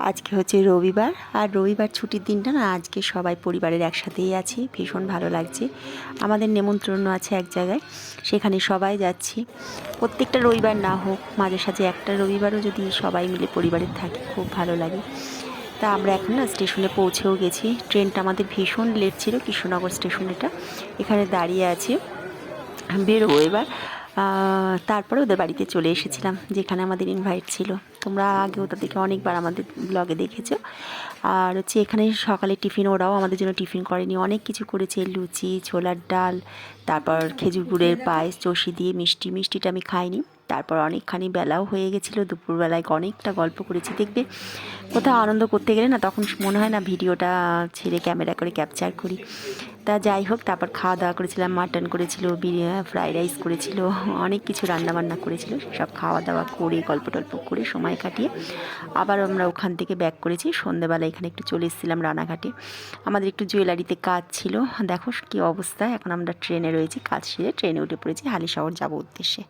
আজকে হচ্ছে রবিবার, আর রবিবার ছুটির দিনটা না, আজকে সবাই পরিবারের একসাথেই আছি, ভীষণ ভালো লাগছে। আমাদের নেমন্ত্রণ আছে এক জায়গায়, সেখানে সবাই যাচ্ছি। প্রত্যেকটা রবিবার না হোক, মাঝে সাঝে একটা রবিবারও যদি সবাই মিলে পরিবারের থাকি, খুব ভালো লাগে। তা আমরা এখন না স্টেশনে পৌঁছেও গেছি। ট্রেনটা আমাদের ভীষণ লেট ছিল, কৃষ্ণনগর স্টেশন এটা, এখানে দাঁড়িয়ে আছি, বেরোবো এবার। তারপরে ওদের বাড়িতে চলে এসেছিলাম, যেখানে আমাদের ইনভাইট ছিল। তোমরা আগে ওদেরকে অনেকবার আমাদের ব্লগে দেখেছো। আর হচ্ছে এখানে সকালে টিফিন, ওরাও আমাদের জন্য টিফিন করেনি, অনেক কিছু করেছে, লুচি, ছোলার ডাল, তারপর খেজুর গুড়ের পায়েস, চষি দিয়ে মিষ্টিটা আমি খাইনি। তারপর অনেকখানি বেলাও হয়ে গেছিলো, দুপুরবেলায় অনেকটা গল্প করেছি। দেখবে কোথাও আনন্দ করতে গেলে না, তখন মনে হয় না ভিডিওটা ছেড়ে ক্যামেরা করে ক্যাপচার করি। তা যাই হোক, তারপর খাওয়া দাওয়া করেছিলাম, মাটন করেছিল, ফ্রাইড রাইস করেছিল, অনেক কিছু রান্নাবান্না করেছিল। সব খাওয়া দাওয়া করে গল্প টল্প করে সময় কাটিয়ে আবার আমরা ওখান থেকে ব্যাক করেছি। সন্ধ্যেবেলা এখানে একটু চলে এসেছিলাম রানাঘাটে, আমাদের একটু জুয়েলারিতে কাজ ছিল। দেখো কী অবস্থা, এখন আমরা ট্রেনে রয়েছি, কাজ সেরে ট্রেনে উঠে পড়েছি, হালিশহর যাবো উদ্দেশ্যে।